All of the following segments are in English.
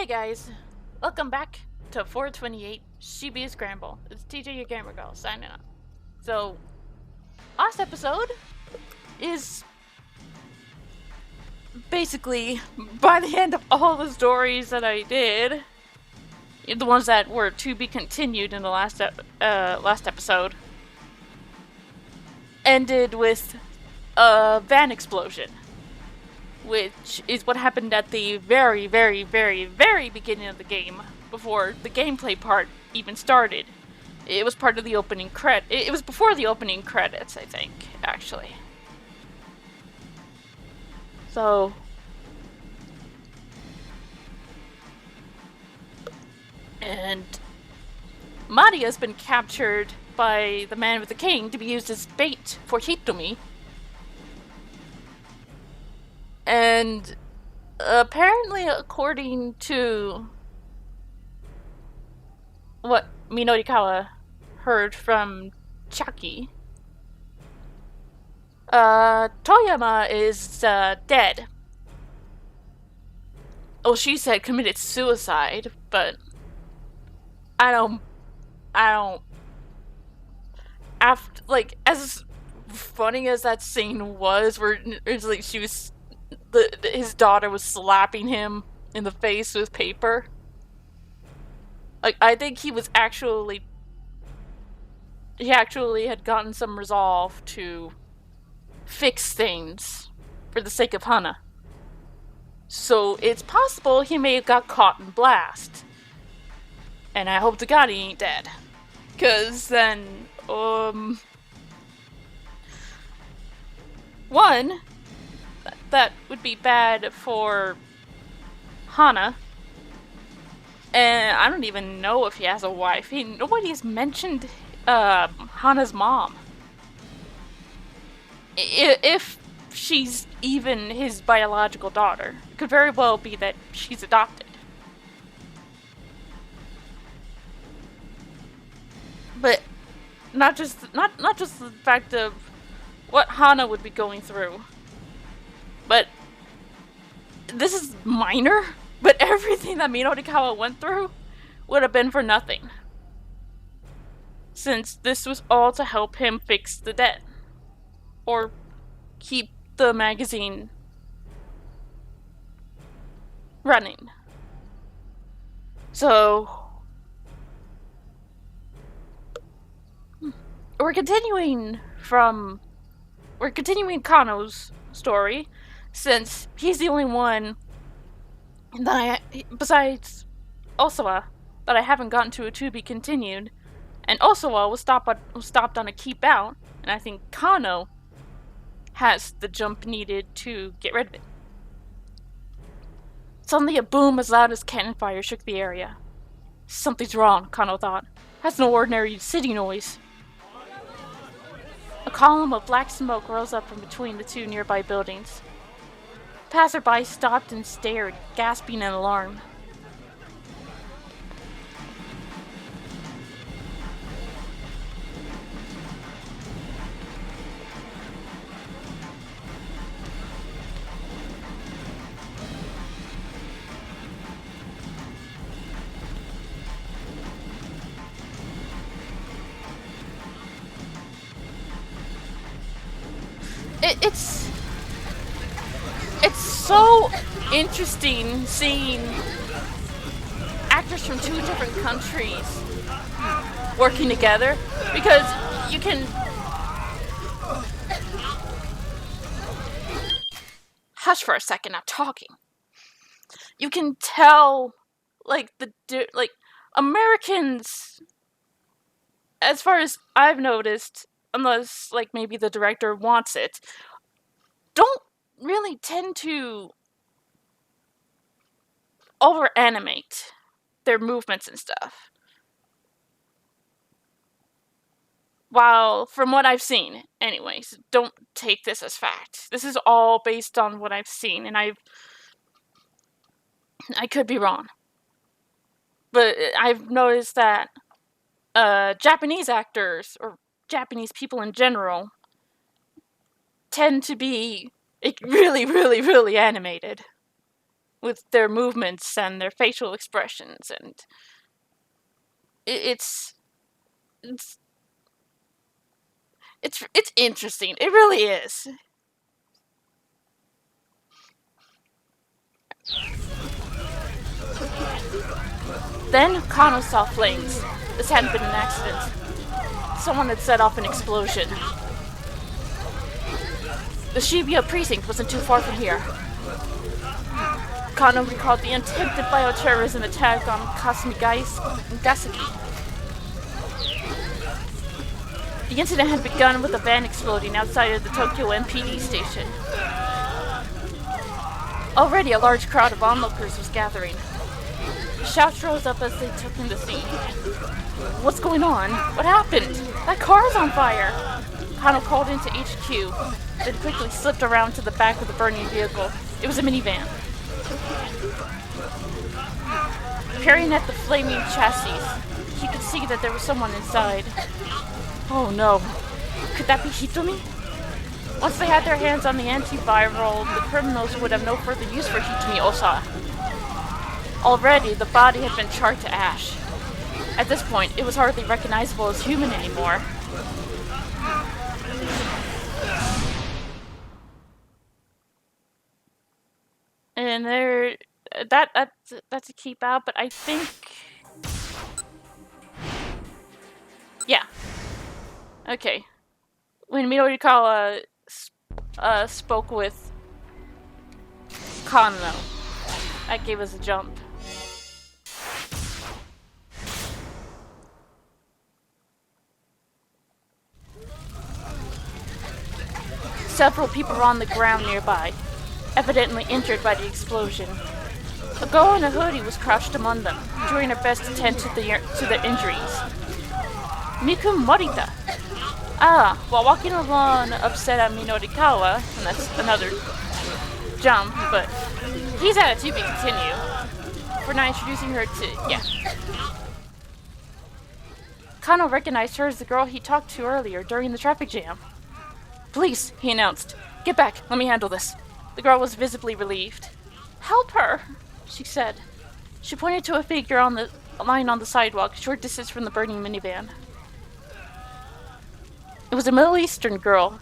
Hey guys, welcome back to 428 Shibuya Scramble. It's TJ your gamer girl signing up. So, last episode is basically by the end of all the stories that I did, the ones that were to be continued in the last episode, ended with a van explosion, which is what happened at the very, very, very, very beginning of the game, before the gameplay part even started. It was part of the opening It was before the opening credits, I think, actually. So, and Maria's been captured by the man with the king to be used as bait for Hitomi. And apparently, according to what Minorikawa heard from Chaki, Toyama is dead. Well, she said committed suicide, but I don't. After, like, as funny as that scene was, where it's like his daughter was slapping him in the face with paper. Like, I think he actually had gotten some resolve to fix things for the sake of Hana. So it's possible he may have got caught in blast. And I hope to God he ain't dead. 'Cause then, one, that would be bad for Hana. And I don't even know if he has a wife. Nobody's mentioned Hana's mom. If she's even his biological daughter. It could very well be that she's adopted. But not just the fact of what Hana would be going through. But this is minor, but everything that Minorikawa went through would have been for nothing. Since this was all to help him fix the debt. Or keep the magazine running. So, we're continuing Kano's story, since he's the only one that besides Osawa, that I haven't gotten to a to be continued. And Osawa was stopped on a keep out, and I think Kano has the jump needed to get rid of it. Suddenly a boom as loud as cannon fire shook the area. Something's wrong, Kano thought. That's no ordinary city noise. A column of black smoke rose up from between the two nearby buildings. Passerby stopped and stared, gasping in alarm. It's so interesting seeing actors from two different countries working together, because you can hush for a second. I'm talking. You can tell, like Americans, as far as I've noticed, unless like maybe the director wants it, don't really tend to over animate their movements and stuff. While, from what I've seen, anyways, don't take this as fact. This is all based on what I've seen, and I could be wrong. But I've noticed that Japanese actors, or Japanese people in general, tend to be really, really, really animated. with their movements and their facial expressions, and it's it's it's interesting. It really is. Then Kano saw flames. This hadn't been an accident. Someone had set off an explosion. The Shibuya precinct wasn't too far from here. Kano recalled the attempted bioterrorism attack on Gasaki. The incident had begun with a van exploding outside of the Tokyo MPD station. Already a large crowd of onlookers was gathering. Shouts rose up as they took in the scene. What's going on? What happened? That car's on fire! Kano called into HQ, then quickly slipped around to the back of the burning vehicle. It was a minivan. Peering at the flaming chassis, he could see that there was someone inside. Oh no. Could that be Hitomi? Once they had their hands on the antiviral, the criminals would have no further use for Hitomi Osa. Already, the body had been charred to ash. At this point, it was hardly recognizable as human anymore. And that's a keep out, but I think, yeah. Okay. When Minorikawa spoke with Kano, that gave us a jump. Several people were on the ground nearby, evidently injured by the explosion. A girl in a hoodie was crouched among them, doing her best to tend to the injuries. Miku Morita. While walking along upset at Minorikawa, and that's another jump, but he's at a to be continue for not introducing her to, Kano recognized her as the girl he talked to earlier during the traffic jam. Please, he announced. Get back, let me handle this. The girl was visibly relieved. Help her, she said. She pointed to a figure lying on the sidewalk, a short distance from the burning minivan. It was a Middle Eastern girl.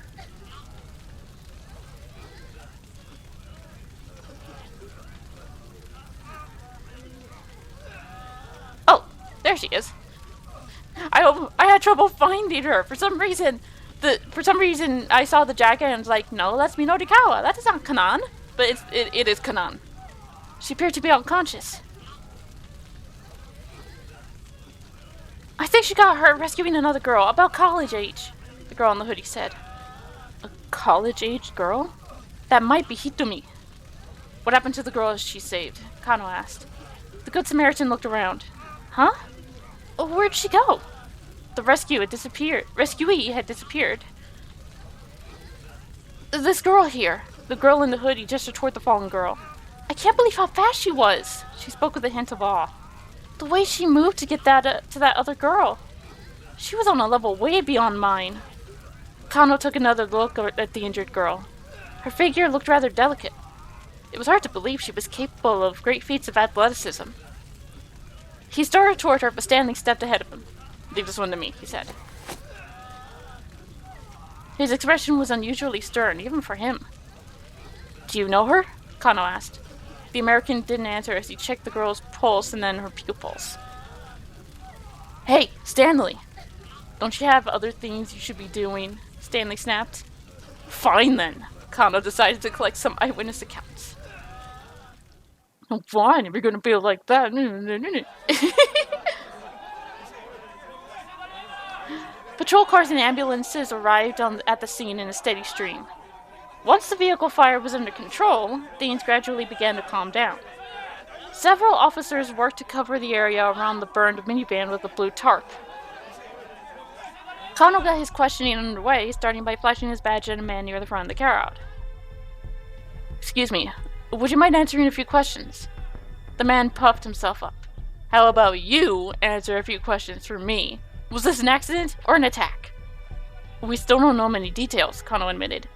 Oh, there she is. I had trouble finding her. For some reason, I saw the jacket and was like, no, that's Minorikawa. That is not Kanan. But it is Kanan. She appeared to be unconscious. I think she got hurt rescuing another girl, about college age, the girl in the hoodie said. A college-aged girl? That might be Hitomi. What happened to the girl she saved? Kano asked. The Good Samaritan looked around. Huh? Where'd she go? The rescuee had disappeared. This girl here, the girl in the hoodie, gestured toward the fallen girl. I can't believe how fast she was. She spoke with a hint of awe. The way she moved to get to that other girl. She was on a level way beyond mine. Kano took another look at the injured girl. Her figure looked rather delicate. It was hard to believe she was capable of great feats of athleticism. He started toward her, but Stanley stepped ahead of him. Leave this one to me, he said. His expression was unusually stern, even for him. Do you know her? Kano asked. The American didn't answer as he checked the girl's pulse and then her pupils. Hey, Stanley! Don't you have other things you should be doing? Stanley snapped. Fine then. Kano decided to collect some eyewitness accounts. Oh, fine, if you're gonna be like that. Patrol cars and ambulances arrived at the scene in a steady stream. Once the vehicle fire was under control, things gradually began to calm down. Several officers worked to cover the area around the burned minivan with a blue tarp. Kano got his questioning underway, starting by flashing his badge at a man near the front of the crowd. Excuse me, would you mind answering a few questions? The man puffed himself up. How about you answer a few questions for me? Was this an accident or an attack? We still don't know many details, Kano admitted.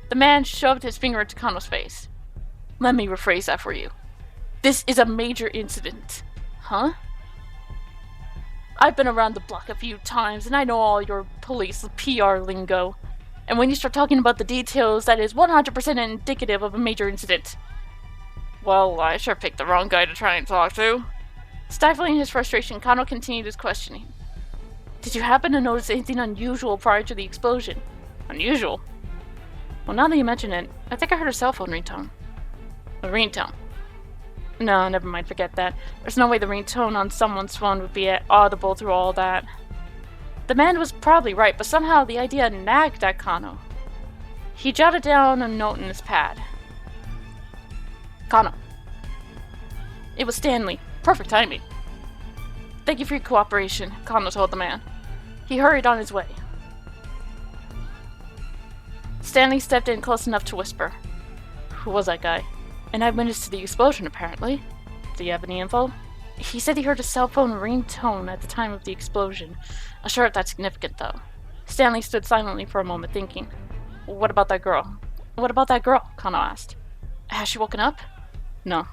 The man shoved his finger into Kano's face. Let me rephrase that for you. This is a major incident. Huh? I've been around the block a few times, and I know all your police PR lingo. And when you start talking about the details, that is 100% indicative of a major incident. Well, I sure picked the wrong guy to try and talk to. Stifling his frustration, Kano continued his questioning. Did you happen to notice anything unusual prior to the explosion? Unusual? Well, now that you mention it, I think I heard a cell phone ringtone. A ringtone? No, never mind, forget that. There's no way the ringtone on someone's phone would be audible through all that. The man was probably right, but somehow the idea nagged at Kano. He jotted down a note in his pad. Kano. It was Stanley. Perfect timing. Thank you for your cooperation, Kano told the man. He hurried on his way. Stanley stepped in close enough to whisper. Who was that guy? An eyewitness to the explosion, apparently. Do you have any info? He said he heard a cell phone ringtone at the time of the explosion. Not sure if that's significant, though. Stanley stood silently for a moment, thinking. What about that girl? What about that girl? Kano asked. Has she woken up? No.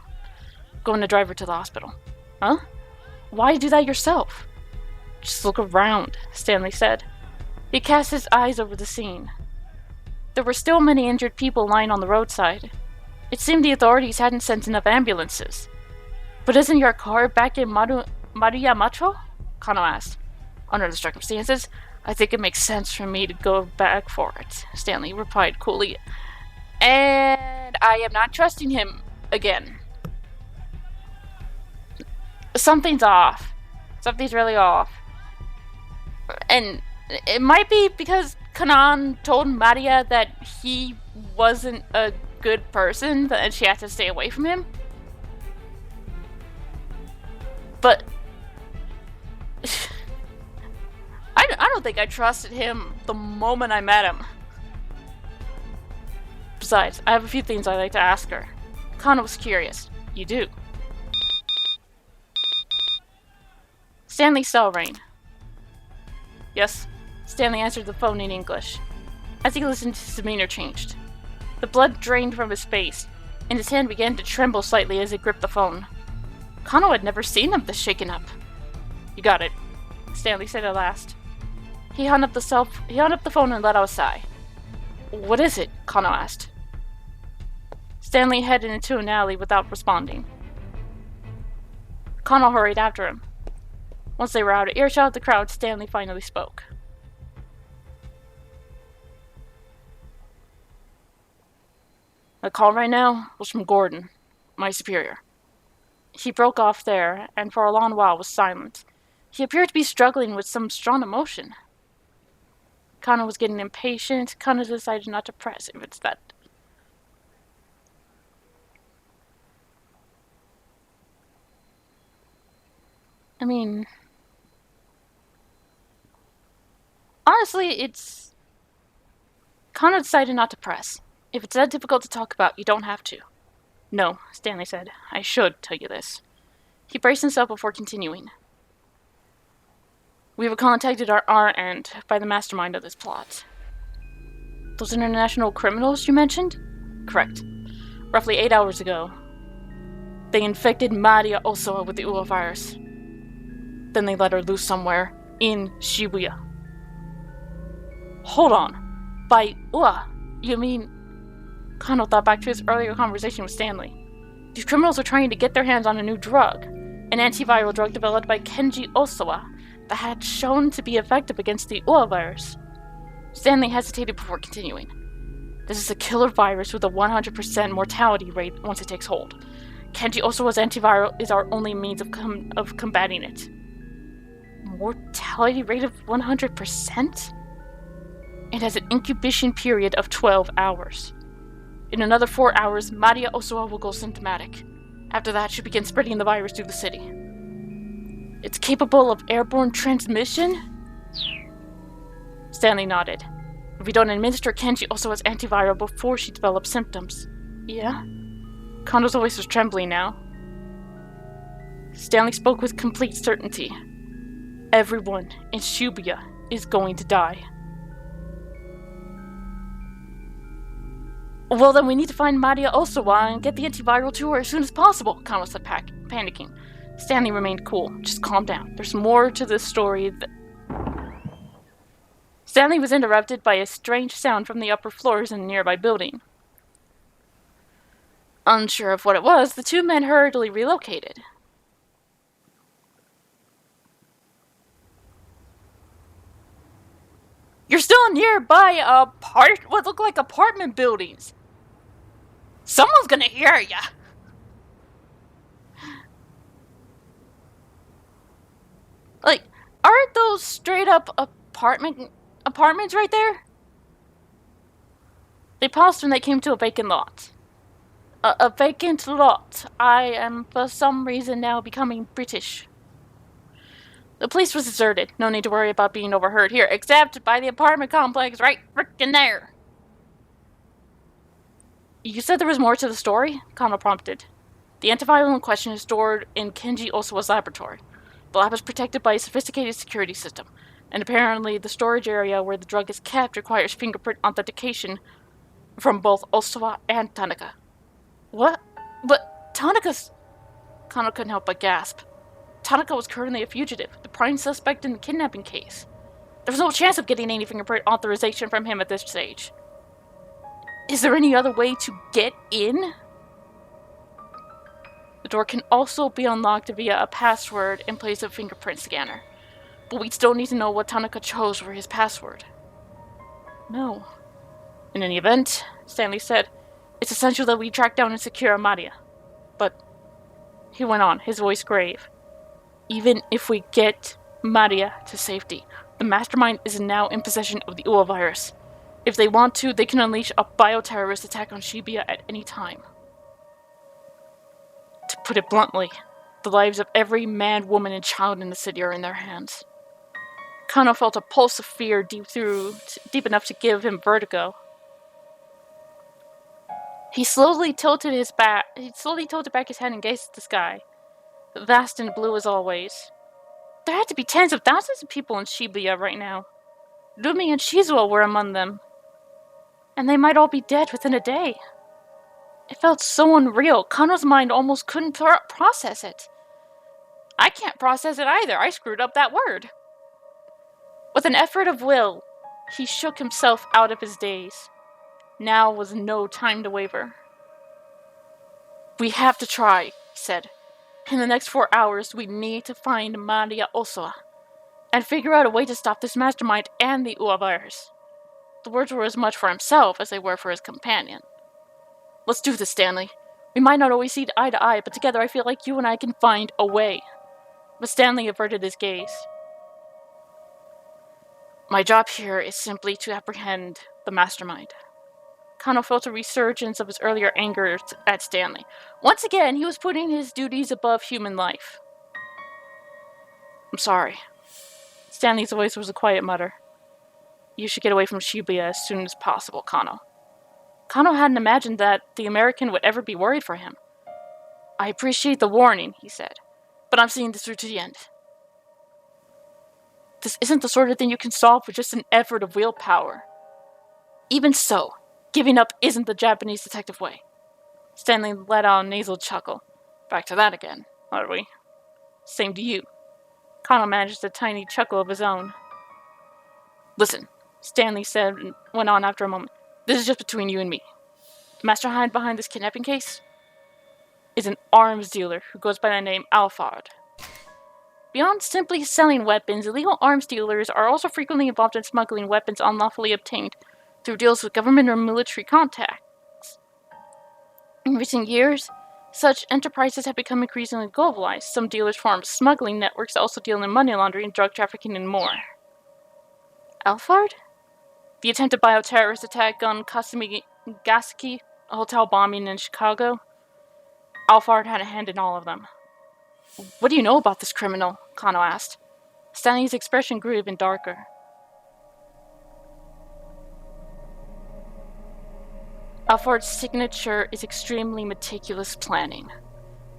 Going to drive her to the hospital. Huh? Why do that yourself? Just look around, Stanley said. He cast his eyes over the scene. There were still many injured people lying on the roadside. It seemed the authorities hadn't sent enough ambulances. But isn't your car back in Maruyamacho? Kano asked. Under the circumstances, I think it makes sense for me to go back for it, Stanley replied coolly. And I am not trusting him again. Something's off. Something's really off. And it might be because Kanan told Maria that he wasn't a good person and she had to stay away from him. But I don't think I trusted him the moment I met him. Besides, I have a few things I'd like to ask her. Kano was curious. You do? Stanley's cell rang. Yes. Stanley answered the phone in English. As he listened, his demeanor changed. The blood drained from his face, and his hand began to tremble slightly as he gripped the phone. Kano had never seen him this shaken up. You got it, Stanley said at last. He hung up the phone and let out a sigh. What is it? Kano asked. Stanley headed into an alley without responding. Kano hurried after him. Once they were out of earshot of the crowd, Stanley finally spoke. The call right now was from Gordon, my superior. He broke off there, and for a long while was silent. He appeared to be struggling with some strong emotion. Kano was getting impatient. Kano decided not to press if it's that. I mean, honestly, it's... Kano decided not to press. If it's that difficult to talk about, you don't have to. No, Stanley said. I should tell you this. He braced himself before continuing. We were contacted at our end by the mastermind of this plot. Those international criminals you mentioned? Correct. Roughly 8 hours ago, they infected Maria Osawa with the Ua virus. Then they let her loose somewhere in Shibuya. Hold on. By Ua, you mean... Kano thought back to his earlier conversation with Stanley. These criminals are trying to get their hands on a new drug, an antiviral drug developed by Kenji Osawa that had shown to be effective against the Ua virus. Stanley hesitated before continuing. This is a killer virus with a 100% mortality rate once it takes hold. Kenji Osawa's antiviral is our only means of combating it. Mortality rate of 100%? It has an incubation period of 12 hours. In another 4 hours, Maria Osawa will go symptomatic. After that, she'll begin spreading the virus through the city. It's capable of airborne transmission? Stanley nodded. If we don't administer Kenji Osawa's antiviral before she develops symptoms. Yeah? Kano's voice was trembling now. Stanley spoke with complete certainty. Everyone in Shibuya is going to die. Well, then we need to find Maria Osawa and get the antiviral to her as soon as possible, Kano said, panicking. Stanley remained cool. Just calm down. There's more to this story. Stanley was interrupted by a strange sound from the upper floors in a nearby building. Unsure of what it was, the two men hurriedly relocated. You're still nearby what look like apartment buildings. Someone's gonna hear ya. Like, aren't those straight up apartments right there? They paused when they came to a vacant lot. A vacant lot. I am for some reason now becoming British. The place was deserted. No need to worry about being overheard here, except by the apartment complex right frickin' there. You said there was more to the story? Kano prompted. The antiviral in question is stored in Kenji Osawa's laboratory. The lab is protected by a sophisticated security system, and apparently the storage area where the drug is kept requires fingerprint authentication from both Osawa and Tanaka. What? But Tanaka's... Kano couldn't help but gasp. Tanaka was currently a fugitive, the prime suspect in the kidnapping case. There was no chance of getting any fingerprint authorization from him at this stage. Is there any other way to get in? The door can also be unlocked via a password in place of fingerprint scanner. But we still need to know what Tanaka chose for his password. No. In any event, Stanley said, it's essential that we track down and secure Maria. But, he went on, his voice grave, even if we get Maria to safety, the mastermind is now in possession of the Ua virus. If they want to, they can unleash a bioterrorist attack on Shibuya at any time. To put it bluntly, the lives of every man, woman, and child in the city are in their hands. Kano felt a pulse of fear deep enough to give him vertigo. He slowly tilted back his head and gazed at the sky, vast and blue as always. There had to be tens of thousands of people in Shibuya right now. Rumi and Shizuo were among them. And they might all be dead within a day. It felt so unreal. Kano's mind almost couldn't process it. I can't process it either. I screwed up that word. With an effort of will, he shook himself out of his daze. Now was no time to waver. We have to try, he said. In the next 4 hours, we need to find Maria Osawa and figure out a way to stop this mastermind and the Ua virus. The words were as much for himself as they were for his companion. Let's do this, Stanley. We might not always see eye to eye, but together I feel like you and I can find a way. But Stanley averted his gaze. My job here is simply to apprehend the mastermind. Kano felt a resurgence of his earlier anger at Stanley. Once again, he was putting his duties above human life. I'm sorry. Stanley's voice was a quiet mutter. You should get away from Shibuya as soon as possible, Kano. Kano hadn't imagined that the American would ever be worried for him. I appreciate the warning, he said, but I'm seeing this through to the end. This isn't the sort of thing you can solve with just an effort of willpower. Even so, giving up isn't the Japanese detective way. Stanley let out a nasal chuckle. Back to that again, are we? Same to you. Kano managed a tiny chuckle of his own. Listen, Stanley said and went on after a moment. This is just between you and me. The mastermind behind this kidnapping case is an arms dealer who goes by the name Alphard. Beyond simply selling weapons, illegal arms dealers are also frequently involved in smuggling weapons unlawfully obtained through deals with government or military contacts. In recent years, such enterprises have become increasingly globalized. Some dealers form smuggling networks that also deal in money laundering, drug trafficking, and more. Alphard? The attempted bioterrorist attack on Kasumigaseki, a hotel bombing in Chicago? Alphard had a hand in all of them. What do you know about this criminal? Kano asked. Stanley's expression grew even darker. Alphard's signature is extremely meticulous planning.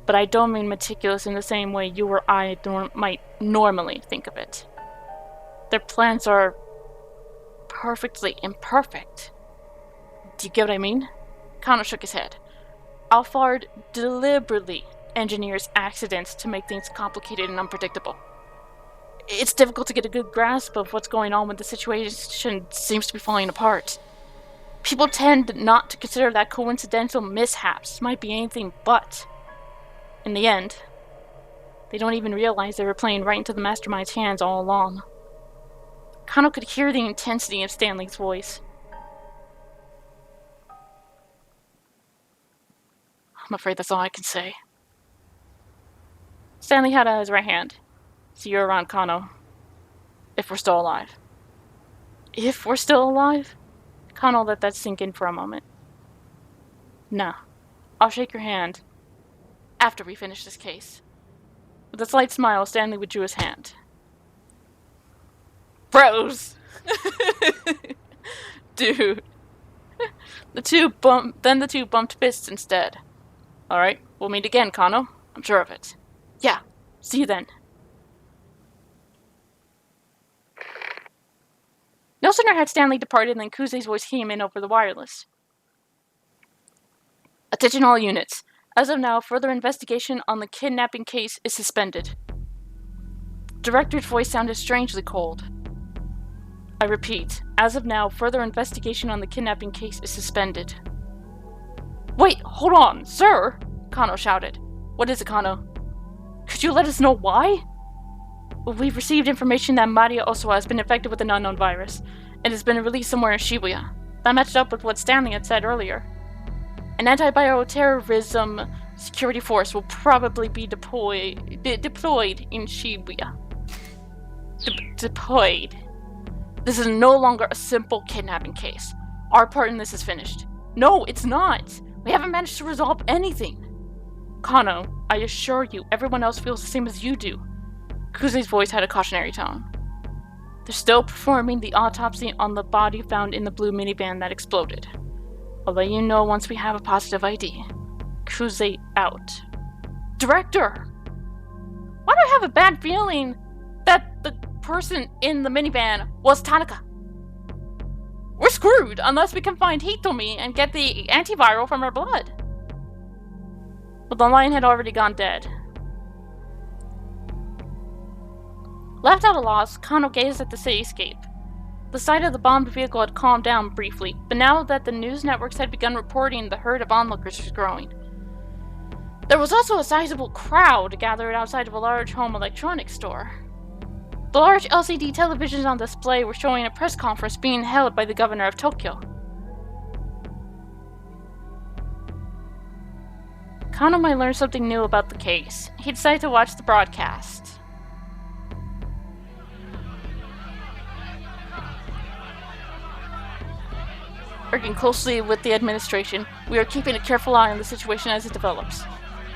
But I don't mean meticulous in the same way you or I might normally think of it. Their plans are perfectly imperfect. Do you get what I mean? Kano shook his head. Alphard deliberately engineers accidents to make things complicated and unpredictable. It's difficult to get a good grasp of what's going on when the situation seems to be falling apart. People tend not to consider that coincidental mishaps might be anything but. In the end, they don't even realize they were playing right into the mastermind's hands all along. Kano could hear the intensity of Stanley's voice. I'm afraid that's all I can say. Stanley had out his right hand. So you're around Kano. If we're still alive. If we're still alive? Kano let that sink in for a moment. Nah. I'll shake your hand. After we finish this case. With a slight smile, Stanley withdrew his hand. Bros! Dude. The two bumped fists instead. Alright, we'll meet again, Kano. I'm sure of it. Yeah, see you then. No sooner had Stanley departed than Kuze's voice came in over the wireless. Attention all units. As of now, further investigation on the kidnapping case is suspended. The director's voice sounded strangely cold. I repeat, as of now, further investigation on the kidnapping case is suspended. Wait, hold on, sir! Kano shouted. What is it, Kano? Could you let us know why? We've received information that Maria Osawa has been infected with an unknown virus, and has been released somewhere in Shibuya. That matched up with what Stanley had said earlier. An anti-bioterrorism security force will probably be deployed in Shibuya. Deployed. This is no longer a simple kidnapping case. Our part in this is finished. No, it's not! We haven't managed to resolve anything! Kano, I assure you, everyone else feels the same as you do. Kuze's voice had a cautionary tone. They're still performing the autopsy on the body found in the blue minivan that exploded. I'll let you know once we have a positive ID. Kuze out. Director! Why do I have a bad feeling that the person in the minivan was Tanaka? We're screwed unless we can find Hitomi and get the antiviral from her blood. But the lion had already gone dead. Left at a loss, Kano gazed at the cityscape. The sight of the bombed vehicle had calmed down briefly, but now that the news networks had begun reporting, the herd of onlookers was growing. There was also a sizable crowd gathered outside of a large home electronics store. The large LCD televisions on display were showing a press conference being held by the governor of Tokyo. Kano might learn something new about the case. He decided to watch the broadcast. Working closely with the administration, we are keeping a careful eye on the situation as it develops.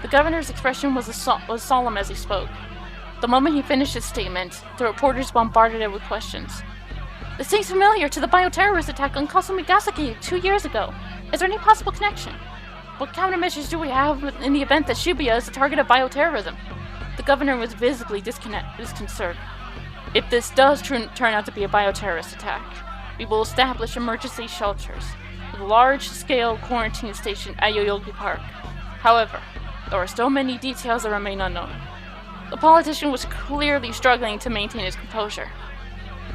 The governor's expression was solemn as he spoke. The moment he finished his statement, the reporters bombarded it with questions. This seems familiar to the bioterrorist attack on Kasumigaseki 2 years ago. Is there any possible connection? What countermeasures do we have in the event that Shibuya is the target of bioterrorism? The governor was visibly disconcerted. If this does turn out to be a bioterrorist attack, we will establish emergency shelters with a large-scale quarantine station at Yoyogi Park. However, there are still many details that remain unknown. The politician was clearly struggling to maintain his composure.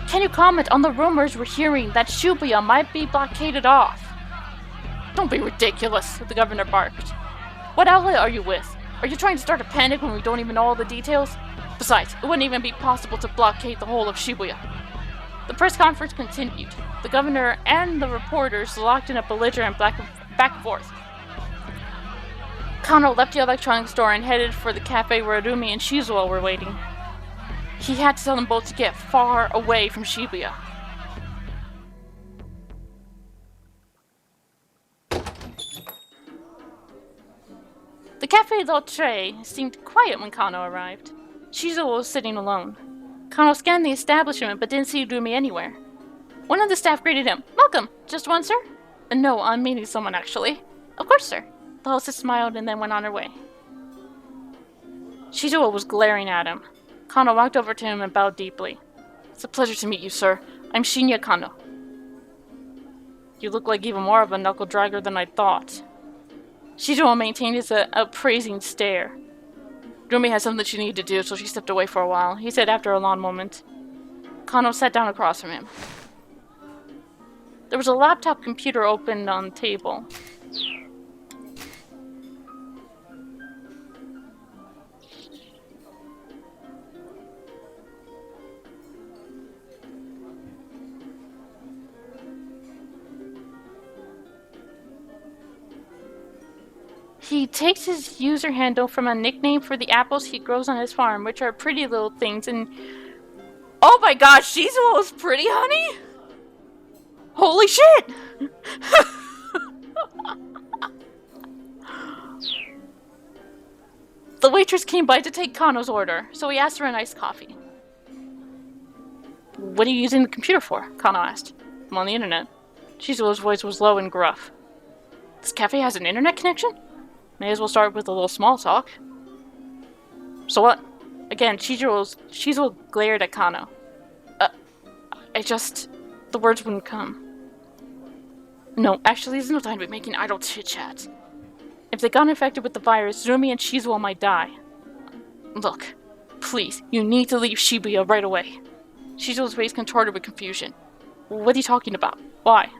Can you comment on the rumors we're hearing that Shibuya might be blockaded off? Don't be ridiculous, the governor barked. What outlet are you with? Are you trying to start a panic when we don't even know all the details? Besides, it wouldn't even be possible to blockade the whole of Shibuya. The press conference continued. The governor and the reporters locked in a belligerent back and forth. Kano left the electronics store and headed for the cafe where Rumi and Shizuo were waiting. He had to tell them both to get far away from Shibuya. The Café L'Autre seemed quiet when Kano arrived. Shizuo was sitting alone. Kano scanned the establishment but didn't see Rumi anywhere. One of the staff greeted him. Welcome. Just one, sir? No, I'm meeting someone, actually. Of course, sir. The hostess smiled and then went on her way. Shizuo was glaring at him. Kano walked over to him and bowed deeply. It's a pleasure to meet you, sir. I'm Shinya Kano. You look like even more of a knuckle-dragger than I thought. Shizuo maintained his appraising stare. Rumi had something she needed to do, so she stepped away for a while, he said after a long moment. Kano sat down across from him. There was a laptop computer open on the table. He takes his user handle from a nickname for the apples he grows on his farm, which are pretty little things, and... Oh my gosh, Shizuo is pretty, honey? Holy shit! The waitress came by to take Kano's order, so he asked for an iced coffee. What are you using the computer for? Kano asked. I'm on the internet. Shizuo's voice was low and gruff. This cafe has an internet connection? May as well start with a little small talk. So what? Again, Shizuo glared at Kano. The words wouldn't come. No, actually, there's no time to be making idle chit-chat. If they got infected with the virus, Rumi and Shizuo might die. Look, please, you need to leave Shibuya right away. Shizuo's face contorted with confusion. What are you talking about? Why?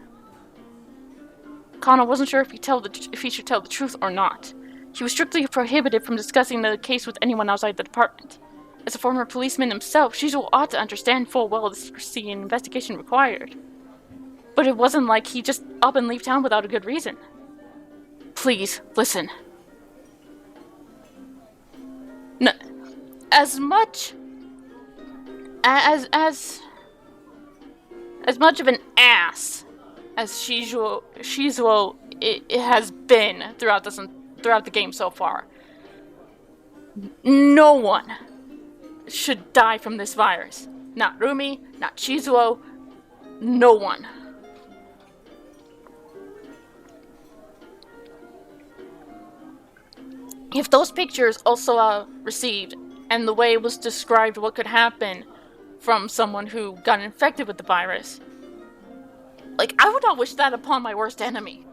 Kano wasn't sure if he should tell the truth or not. He was strictly prohibited from discussing the case with anyone outside the department. As a former policeman himself, Shizuo ought to understand full well the secrecy an investigation required. But it wasn't like he just up and leave town without a good reason. Please, listen. As much of an ass as Shizuo it has been throughout the game so far, no one should die from this virus. Not Rumi, not Shizuo, no one. If those pictures also received, and the way it was described what could happen from someone who got infected with the virus, like, I would not wish that upon my worst enemy.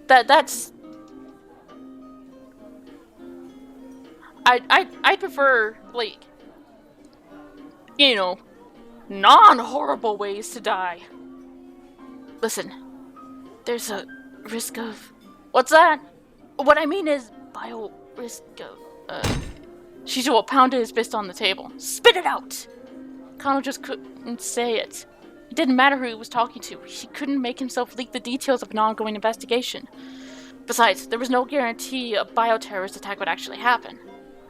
That's... I prefer, like, you know, non-horrible ways to die. Listen, there's a risk of... What's that? What I mean is risk of... Shizuo pounded his fist on the table. Spit it out! Kano just couldn't say it. It didn't matter who he was talking to. He couldn't make himself leak the details of an ongoing investigation. Besides, there was no guarantee a bioterrorist attack would actually happen.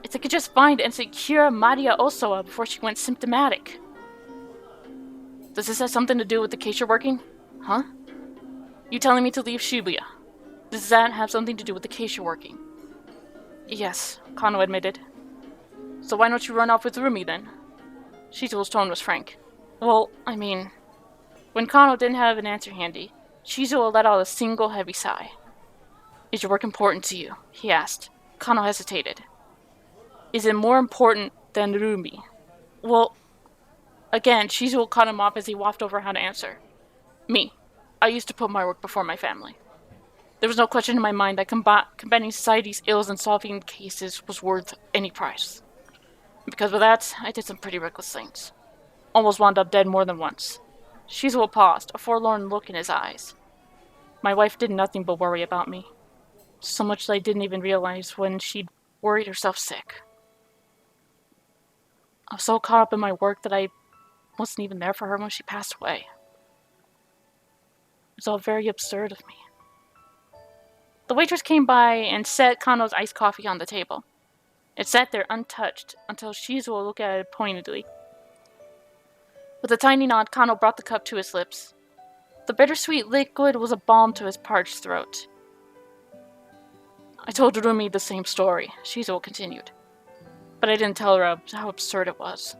If they could just find and secure Maria Osawa before she went symptomatic. Does this have something to do with the case you're working? Huh? You telling me to leave Shibuya? Does that have something to do with the case you're working? Yes, Kano admitted. So why don't you run off with Rumi then? Shizuo's tone was frank. Well, I mean... When Kano didn't have an answer handy, Shizuo let out a single heavy sigh. Is your work important to you? He asked. Kano hesitated. Is it more important than Rumi? Well... Again, Shizuo cut him off as he waffled over how to answer. Me. I used to put my work before my family. There was no question in my mind that combating society's ills and solving cases was worth any price. Because of that, I did some pretty reckless things. Almost wound up dead more than once. Shizuo paused, a forlorn look in his eyes. My wife did nothing but worry about me. So much that I didn't even realize when she'd worried herself sick. I was so caught up in my work that I wasn't even there for her when she passed away. It was all very absurd of me. The waitress came by and set Kano's iced coffee on the table. It sat there untouched until Shizuo looked at it pointedly. With a tiny nod, Kano brought the cup to his lips. The bittersweet liquid was a balm to his parched throat. I told Rumi the same story, Shizuo continued. But I didn't tell her how absurd it was.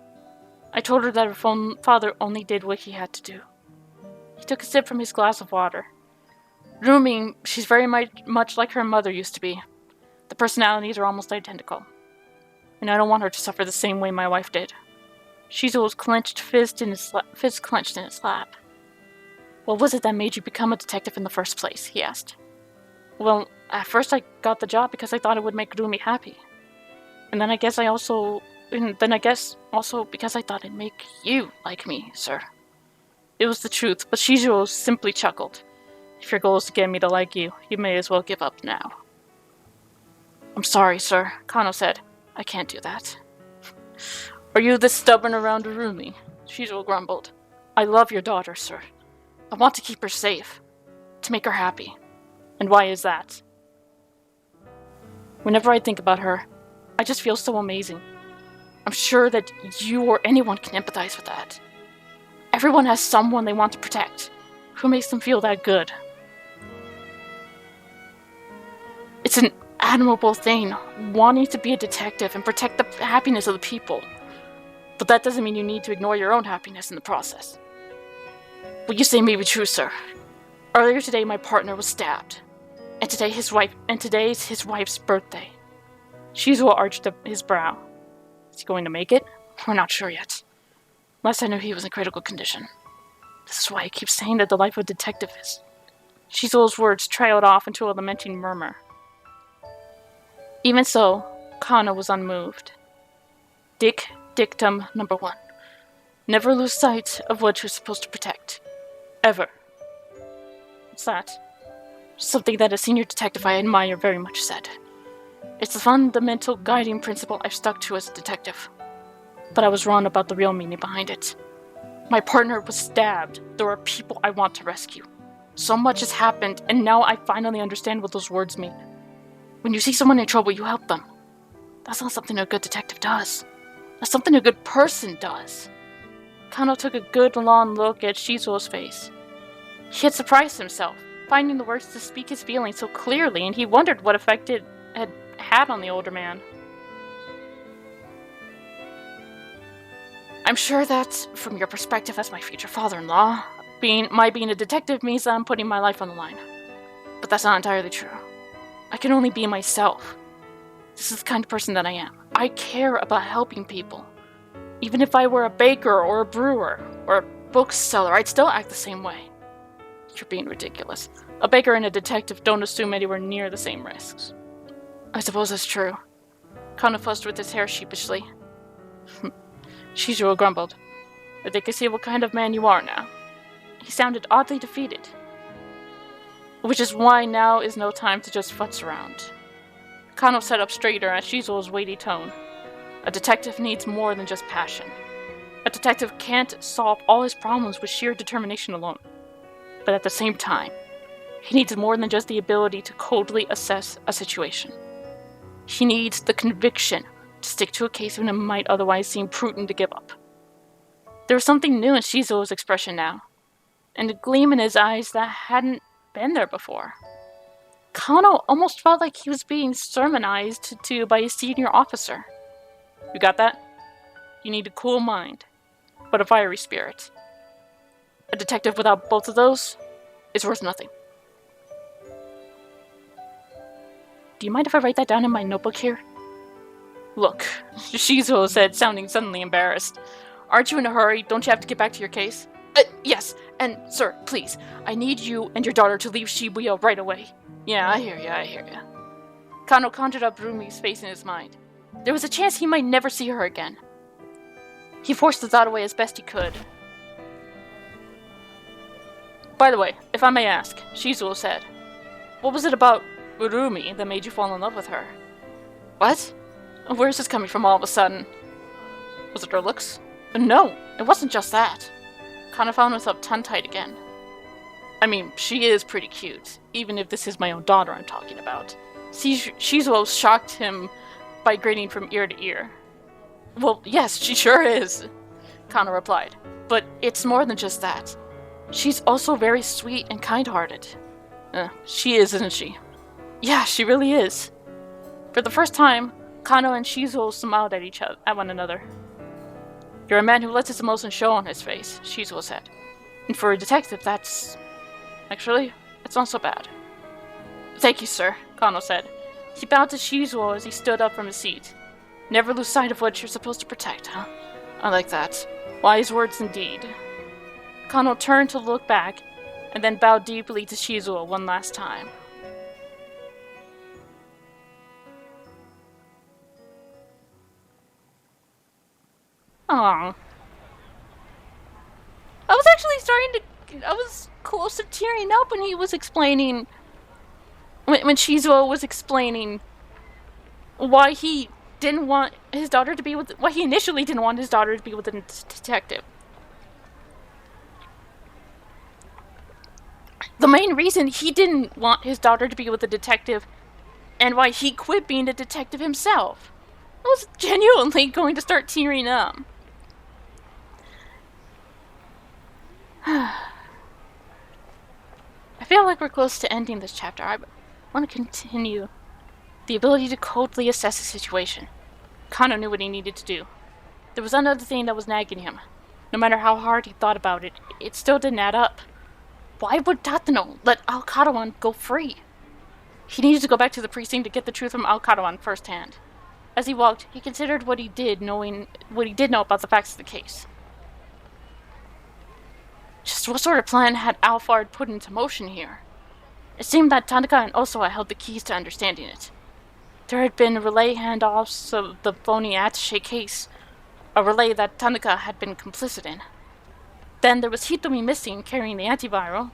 I told her that her father only did what he had to do. He took a sip from his glass of water. Rumi, she's very much like her mother used to be. The personalities are almost identical. And I don't want her to suffer the same way my wife did. Shizuo's fist clenched in his lap. What was it that made you become a detective in the first place? He asked. Well, at first I got the job because I thought it would make Rumi happy. And then I guess also because I thought it'd make you like me, sir. It was the truth, but Shizuo simply chuckled. If your goal is to get me to like you, you may as well give up now. I'm sorry, sir, Kano said. I can't do that. Are you this stubborn around Rumi? Shizuo grumbled. I love your daughter, sir. I want to keep her safe. To make her happy. And why is that? Whenever I think about her, I just feel so amazing. I'm sure that you or anyone can empathize with that. Everyone has someone they want to protect. Who makes them feel that good? It's an admirable thing, wanting to be a detective and protect the happiness of the people. But that doesn't mean you need to ignore your own happiness in the process. What you say may be true, sir. Earlier today, my partner was stabbed. And today's his wife's birthday. Shizuo arched up his brow. Is he going to make it? We're not sure yet. Last I knew, he was in critical condition. This is why I keep saying that the life of a detective is... Shizuo's words trailed off into a lamenting murmur. Even so, Kano was unmoved. Dictum number 1. Never lose sight of what you're supposed to protect. Ever. What's that? Something that a senior detective I admire very much said. It's the fundamental guiding principle I've stuck to as a detective. But I was wrong about the real meaning behind it. My partner was stabbed. There are people I want to rescue. So much has happened, and now I finally understand what those words mean. When you see someone in trouble, you help them. That's not something a good detective does. That's something a good person does. Kano took a good long look at Shizuo's face. He had surprised himself, finding the words to speak his feelings so clearly, and he wondered what effect it had on the older man. I'm sure that, from your perspective as my future father-in-law, being a detective means that I'm putting my life on the line. But that's not entirely true. I can only be myself. This is the kind of person that I am. I care about helping people. Even if I were a baker or a brewer or a bookseller, I'd still act the same way. You're being ridiculous. A baker and a detective don't assume anywhere near the same risks. I suppose that's true. Kano fussed with his hair sheepishly. Shizuo grumbled. But they can see what kind of man you are now. He sounded oddly defeated. Which is why now is no time to just futz around. Kano sat up straighter at Shizuo's weighty tone. A detective needs more than just passion. A detective can't solve all his problems with sheer determination alone. But at the same time, he needs more than just the ability to coldly assess a situation. He needs the conviction to stick to a case when it might otherwise seem prudent to give up. There was something new in Shizuo's expression now, and a gleam in his eyes that hadn't been there before. Kano almost felt like he was being sermonized to by a senior officer. You got that? You need a cool mind, but a fiery spirit. A detective without both of those is worth nothing. Do you mind if I write that down in my notebook here? Look, Shizuo said, sounding suddenly embarrassed. Aren't you in a hurry? Don't you have to get back to your case? Yes, and sir, please, I need you and your daughter to leave Shibuya right away. Yeah, I hear ya. Kano conjured up Rumi's face in his mind. There was a chance he might never see her again. He forced the thought away as best he could. By the way, if I may ask, Shizuo said, what was it about Rumi that made you fall in love with her? What? Where's this coming from all of a sudden? Was it her looks? No, it wasn't just that. Kano found himself tongue-tied again. I mean, she is pretty cute, even if this is my own daughter I'm talking about. Shizuo shocked him by grinning from ear to ear. Well, yes, she sure is, Kano replied. But it's more than just that. She's also very sweet and kind-hearted. She is, isn't she? Yeah, she really is. For the first time, Kano and Shizuo smiled at one another. You're a man who lets his emotions show on his face, Shizuo said. And for a detective, that's... Actually, it's not so bad. Thank you, sir, Kano said. He bowed to Shizuo as he stood up from his seat. Never lose sight of what you're supposed to protect, huh? I like that. Wise words indeed. Kano turned to look back, and then bowed deeply to Shizuo one last time. Aww. I was actually I was close to tearing up when he was explaining... When Shizuo was explaining why he didn't want his daughter to be with... Why he initially didn't want his daughter to be with a detective. The main reason he didn't want his daughter to be with a detective and why he quit being a detective himself. I was genuinely going to start tearing up. I feel like we're close to ending this chapter. I want to continue. The ability to coldly assess a situation. Kano knew what he needed to do. There was another thing that was nagging him. No matter how hard he thought about it, it still didn't add up. Why would Tatano let Al-Katawan go free? He needed to go back to the precinct to get the truth from Al-Katawan firsthand. As he walked, he considered what he did know about the facts of the case. Just what sort of plan had Alphard put into motion here? It seemed that Tanaka and Osawa held the keys to understanding it. There had been relay handoffs of the phony attaché case, a relay that Tanaka had been complicit in. Then there was Hitomi missing, carrying the antiviral.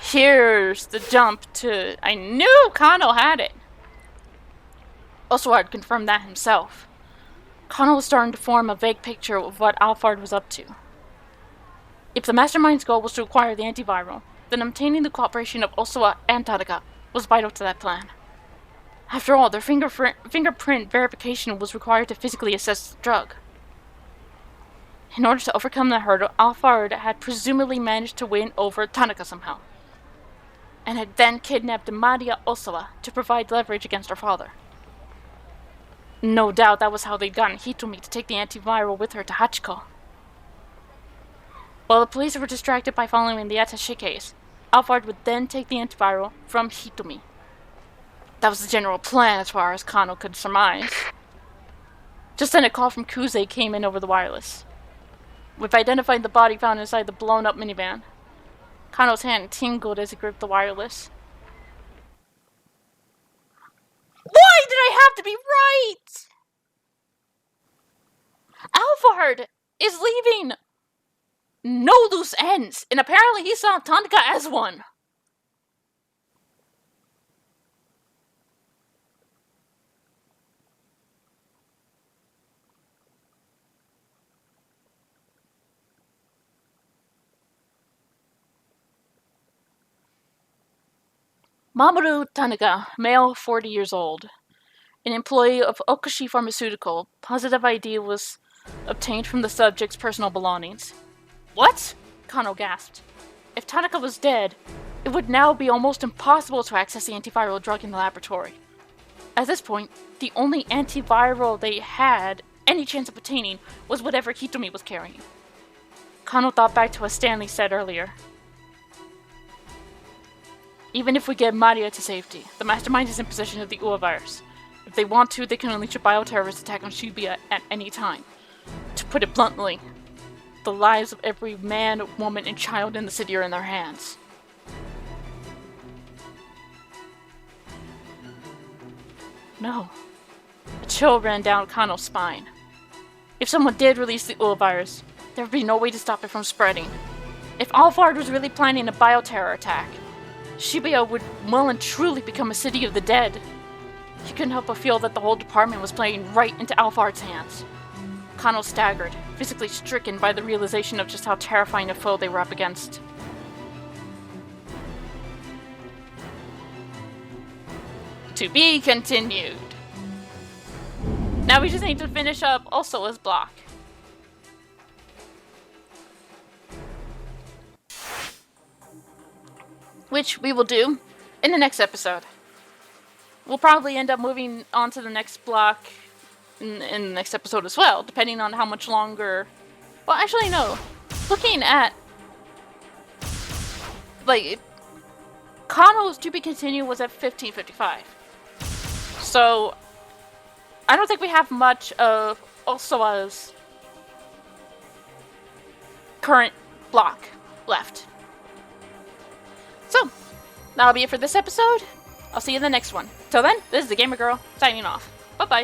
Here's the jump to... I knew Kano had it! Osawa had confirmed that himself. Kano was starting to form a vague picture of what Alphard was up to. If the Mastermind's goal was to acquire the antiviral, then obtaining the cooperation of Osawa and Tanaka was vital to that plan. After all, their fingerprint verification was required to physically assess the drug. In order to overcome that hurdle, Alphard had presumably managed to win over Tanaka somehow, and had then kidnapped Maria Osawa to provide leverage against her father. No doubt that was how they'd gotten Hitomi to take the antiviral with her to Hachiko. While the police were distracted by following the attaché case, Alphard would then take the antiviral from Hitomi. That was the general plan as far as Kano could surmise. Just then a call from Kuze came in over the wireless. We've identified the body found inside the blown-up minivan. Kano's hand tingled as he gripped the wireless. Why did I have to be right? Alphard is leaving no loose ends, and apparently he saw Tanaka as one. Mamoru Tanaka, male, 40 years old. An employee of Okushi Pharmaceutical, positive ID was obtained from the subject's personal belongings. What? Kano gasped. If Tanaka was dead, it would now be almost impossible to access the antiviral drug in the laboratory. At this point, the only antiviral they had any chance of obtaining was whatever Hitomi was carrying. Kano thought back to what Stanley said earlier. Even if we get Maria to safety, the Mastermind is in possession of the Ua virus. If they want to, they can unleash a bioterrorist attack on Shibuya at any time. To put it bluntly, the lives of every man, woman, and child in the city are in their hands. No. A chill ran down Kano's spine. If someone did release the Ua virus, there would be no way to stop it from spreading. If Alphard was really planning a bioterror attack, Shibuya would well and truly become a city of the dead. He couldn't help but feel that the whole department was playing right into Alphard's hands. Kano staggered, physically stricken by the realization of just how terrifying a foe they were up against. To be continued. Now we just need to finish up Osoa's block. Which we will do in the next episode. We'll probably end up moving on to the next block in the next episode as well, depending on how much longer... Well, actually, no. Looking at... like... Kano's to be continued was at 15:55. So... I don't think we have much of Osawa's current block left. So, that'll be it for this episode. I'll see you in the next one. Till then, this is the Gamer Girl, signing off. Bye-bye.